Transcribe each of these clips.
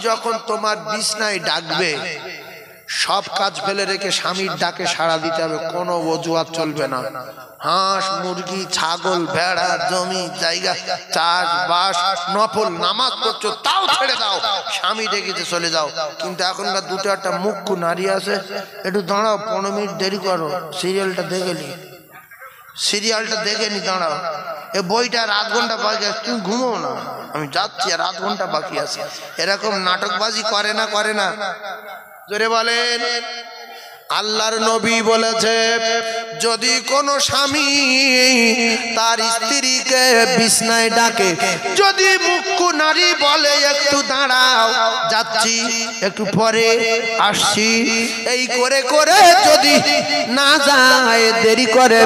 যখন তোমার বিছনায় ডাকবে সব কাজ ফেলে রেখে স্বামীর ডাকে সাড়া দিতে হবে, কোনো অজুহাত চলবে না। হাঁস মুরগি ছাগল ভেড়া জমি জায়গা চাষবাস নফল নামাজ পড়ছো তাও ছেড়ে দাও, স্বামী ডেকেছে চলে যাও। কিন্তু এখনকার দুটো একটা মুখ্য নারী আছে, একটু দাঁড়াও 15 মিনিট দেরি করো, সিরিয়ালটা দেখে নি, সিরিয়ালটা দেখে নি, দাঁড়াও, এ বইটা আর 8 ঘন্টা বাকি আছে, তুমি ঘুমো না, আমি যাচ্ছি আর 8 ঘন্টা বাকি আছে। এরকম নাটকবাজি করে না, করে না? জোরে বলেন। আল্লাহর নবী বলেছে যদি কোনো স্বামী তার স্ত্রীকে বিছনায় ডাকে, যদি মুখ্য নারী বলে একটু দাঁড়াও যাচ্ছি একটু পরে আসছি, এই করে করে যদি না যায় দেরি করে,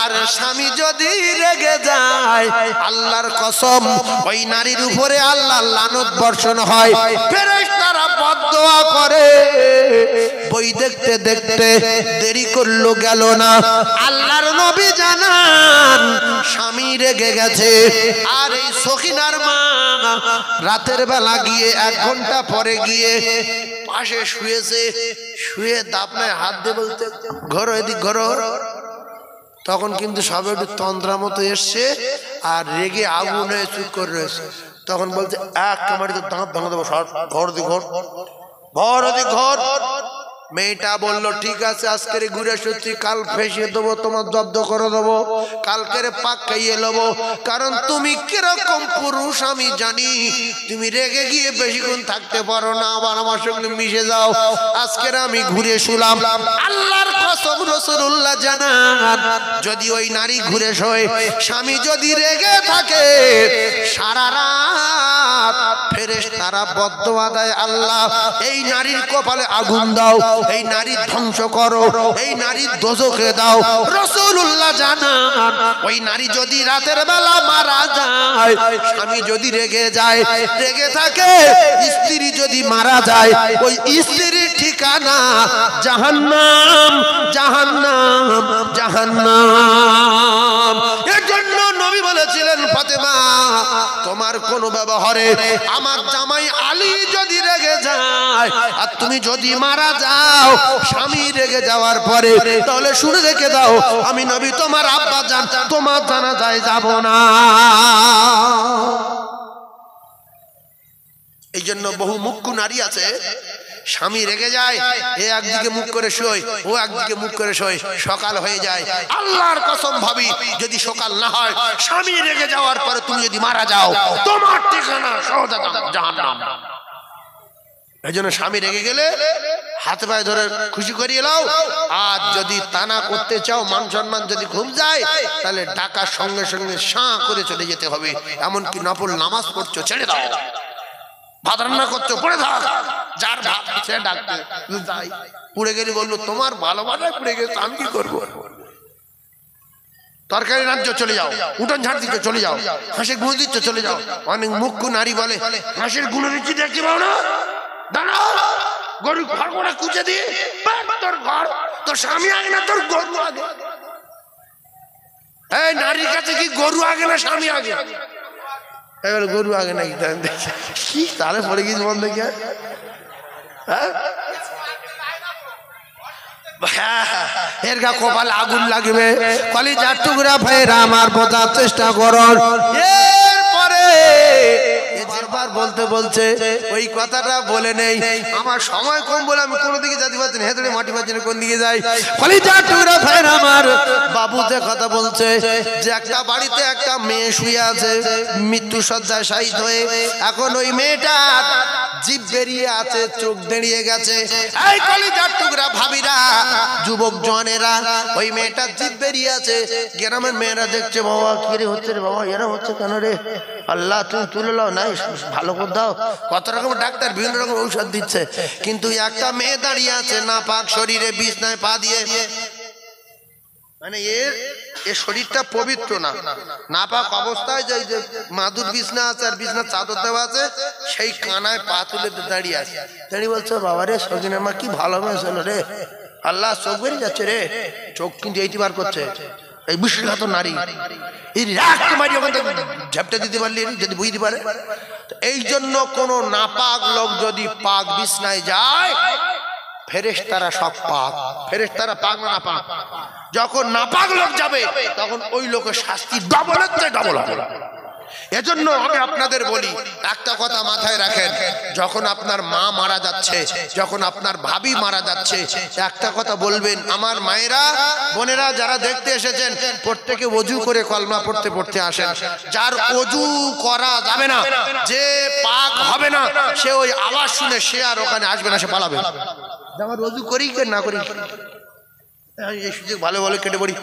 আর স্বামী যদি রেগে যায়, আল্লাহর কসম ওই নারীর উপরে আল্লাহর লানত বর্ষণ হয়, ফেরেশতারা বদদোয়া করে। বই দেখতে দেখতে দেরি করলো গেল না, আল্লাহর নবী জানান স্বামী রেগে গেছে। আর এই সখিনার মা রাতের বেলা গিয়ে 1 ঘন্টা পরে গিয়ে পাশে শুয়েছে, শুয়ে দাপনায় হাত দিয়ে বলতে ঘরো এদিক ঘরো। তখন কিন্তু সব একটু তন্দ্রা মতো এসছে আর রেগে আগুন হয়ে চুপ করে রয়েছে। তখন বলছে এক কামারিতে দাঁত ভাঙা দেবো, ঘর দি ঘর ঘর ওদিক ঘর। মেয়েটা বলল ঠিক আছে আজকের ঘুরে সত্যি, কাল ফেসিয়ে দেবো, তোমার জব্দ করে দেবো, কালকের পাক খাইয়ে নেবো, কারণ তুমি কিরকম পুরুষ আমি জানি, তুমি রেগে গিয়ে বেশিক্ষণ থাকতে পারো না, আবার আমার সঙ্গে মিশে যাও, আজকের আমি ঘুরে শুলাম। আল্লাহর কসম রাসূলুল্লাহ জানান যদি ওই নারী ঘুরে শোয়, স্বামী যদি রেগে থাকে, সারা রাত ফেরেশতারা বদদোয়া দেয়, আল্লাহ এই নারীর কপালে আগুন দাও, এই নারী ধ্বংস করো, এই নারী দোজখে দাও। রাসূলুল্লাহ জানান ওই নারী যদি রাতের বেলা মারা যায়, স্বামী যদি রেগে যায়, রেগে থাকে, স্ত্রী যদি মারা যায়, ওই স্ত্রীর ঠিকানা জাহান্নাম, জাহান্নাম, জাহান্নাম। এর জন্য নবী বলেছিলেন ফাতেমা তোমার কোন ব্যবহারে আমার জামাই আলী যদি রেগে যায় আর তুমি যদি মারা যাও, স্বামী রেগে যাওয়ার পরে, তাহলে শুনে রেখে দাও আমি নবী তোমার আব্বা জান তোমার জানাজায় যাব না। এই জন্য বহু মুখ্য নারী আছে, স্বামী রেগে যায়, এ একদিকে মুখ করে শোয়, ও একদিকে মুখ করে শোয়, সকাল হয়ে যায়। আল্লাহর কসম ভাবি যদি সকাল না হয়, স্বামী রেগে যাওয়ার পরে তুমি যদি মারা যাও, তোমার ঠিকানা জাহান্নাম। এই জন্য স্বামী রেগে গেলে হাতে পায়ে ধরে খুশি করিয়ে নাও, আর যদি তানা করতে চাও, মান সম্মান যদি খুব যায়, তাহলে ডাকার সঙ্গে সঙ্গে সাঁ করে চলে যেতে হবে। এমনকি নফল নামাজ পড়ছো ছেড়ে দাও, ভাত রান্না করছো পড়ে থাক, যার ভাত সে ডাকতে যাই, পুড়ে গেলে বললো তোমার ভালোবাসায় পুড়ে গেছে, আমি কি করবো, তরকারি রাজ্য চলে যাও, উঠোন ঝাড় দিচ্ছ চলে যাও, হাঁসের গুঁড়ো দিচ্ছ চলে যাও। অনেক মুখ্য নারী বলে হাঁসের গুঁড়ো দিচ্ছি দেখতে পাও না, দাঁড়াও, গরু ঘর করে কুচে দিয়ে তোর ঘর, তোর স্বামী আগে না তোর গরু আগে। এই নারীর কাছে কি গরু আগে না স্বামী আগে? এবার গরু আগে নাকি কি তাহলে পড়ে গিয়েছে বন্ধ কি? এর গা কপাল আগুন লাগবে, কলিজার টুকরা ভাইরা আমার বোঝার চেষ্টা করুন। এরপরে বারবার বলতে বলছে ওই কথাটা বলে নেই, আমার সময় কম বলে আমি কোন দিকে যেতে পারছি না, হেঁটে মাটি পাচ্ছি না, কোন দিকে যাই। কলিজার টুকরা ভাইরা আমার বাবুতে কথা বলছে যে একটা বাড়িতে একটা মেয়ে শুয়ে আছে মৃত্যু শয্যায় শায়িত হয়ে, এখন ওই মেয়েটার জিভ বেরিয়ে আছে, চোখ দাঁড়িয়ে গেছে। এই কলিজার টুকরা ভাবিরা, যুবক জনেরা, ওই মেয়েটার জিভ বেরিয়ে আছে, গ্রামের মেয়েরা দেখছে বাবা কি রে হচ্ছে রে বাবা, এরা হচ্ছে কেন রে, আল্লাহ তুমি তুলে নাও, নাই ভালো করে দাও, কত রকম ডাক্তার বিভিন্ন রকম ঔষধ দিচ্ছে, কিন্তু একটা মেয়ে দাঁড়িয়ে আছে না পাক শরীরে, বিছনায় পা দিয়ে, মানে এর শরীরটা পবিত্র না, নাপাক অবস্থায় যে মাদুর বিছনা আছে আর বিছনার চাদর দেওয়া আছে, সেই কানায় পা তুলে দাঁড়িয়ে আছে, দাঁড়িয়ে বলছে বাবা রে সজিনা মা কি ভালো মেয়ে ছিল রে, আল্লাহ চোখ বেরিয়ে যাচ্ছে রে, চোখ কিন্তু এইটি বার করছে, এই বিশ্বাসঘাত নারী এই রাখতে মারি ওখান থেকে ঝাপটা দিতে পারলি যদি বুঝতে পারে। এই জন্য কোন নাপাক লোক যদি পাক বিছনায় যায়, ফেরেশতারা সব পাক। ফেরেশতারা পাক না নাপাক? যখন নাপাক লোক যাবে তখন ওই লোকের শাস্তি ডবলের চেয়ে ডবল হবে। এজন্য আমি আপনাদের বলি একটা কথা মাথায় রাখেন, যখন আপনার মা মারা যাচ্ছে, যখন আপনার ভাবি মারা যাচ্ছে, একটা কথা বলবেন, আমার মায়েরা বোনেরা যারা দেখতে এসেছেন প্রত্যেকে ওযু করে কলমা পড়তে পড়তে আসেন। যার ওযু করা যাবে না, যে পাক হবে না, সে ওই আওয়াজ শুনে সে আর ওখানে আসবে না, সে পালাবে। আমার ওযু করি কে না করি এই সুযোগ ভালো ভালো কেটে পড়ি।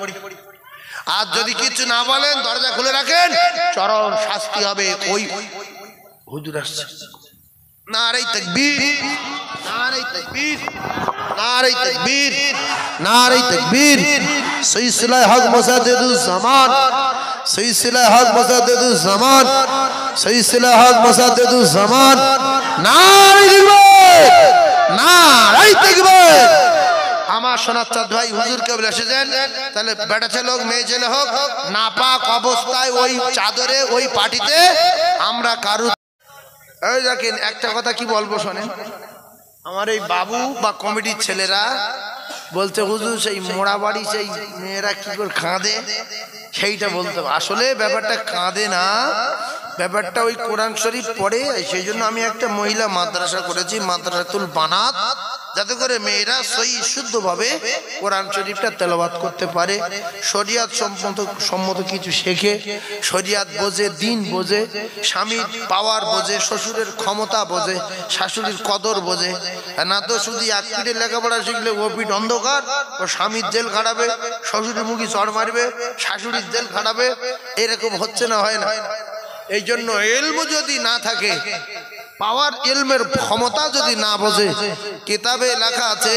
আর যদি কিছু না বলেন দরজা খুলে রাখেন, চরম শাস্তি হবে। ওই হুজুর আসছে, নারে তাকবীর, নারে তাকবীর, নারে তাকবীর, নারে তাকবীর। সিলসিলা হক মুসাদ্দিদুজ জামান, সিলসিলা হক মুসাদ্দিদুজ জামান, সিলসিলা হক মুসাদ্দিদুজ জামান। নারে তাকবীর, নারে তাকবীর। আমার সোনার চাঁদ ভাই হুজুর কেবল এসেছেন, তাহলে বেটা ছেলে হোক মেয়ে ছেলে হোক, নাপাক অবস্থায় ওই চাদরে ওই পাটিতে আমরা কারু। এই দেখেন একটা কথা কি বলবো শোনেন, আমার এই বাবু বা কমিটির ছেলেরা বলতে হুজুর সেই মোড়া বাড়ি সেই মেয়েরা কি করে কাঁদে সেইটা বলতে। আসলে ব্যাপারটা কাঁদে না, ব্যাপারটা ওই কোরআন শরীফ পড়ে। সেই জন্য আমি একটা মহিলা মাদ্রাসা করেছি, মাদ্রাসাতুল বানাত, যাতে করে মেয়েরা সহি শুদ্ধভাবে কোরআন শরীফটা তেলাওয়াত করতে পারে, শরিয়াত সম্মত কিছু শেখে, শরিয়াত বোঝে, দিন বোঝে, স্বামীর পাওয়ার বোঝে, শ্বশুরের ক্ষমতা বোঝে, শাশুড়ির কদর বোঝে। না তো শুধু এক পিঠে লেখাপড়া শিখলে ও পিঠ অন্ধকার, ও স্বামীর জেল খাটাবে, শ্বশুরের মুখে চড় মারবে, শাশুড়ির জেল খাটাবে, এরকম হচ্ছে না, হয় না। এই জন্য ইলম যদি না থাকে, পাওয়ার ইলমের ক্ষমতা যদি না বোঝে, কিতাবে লেখা আছে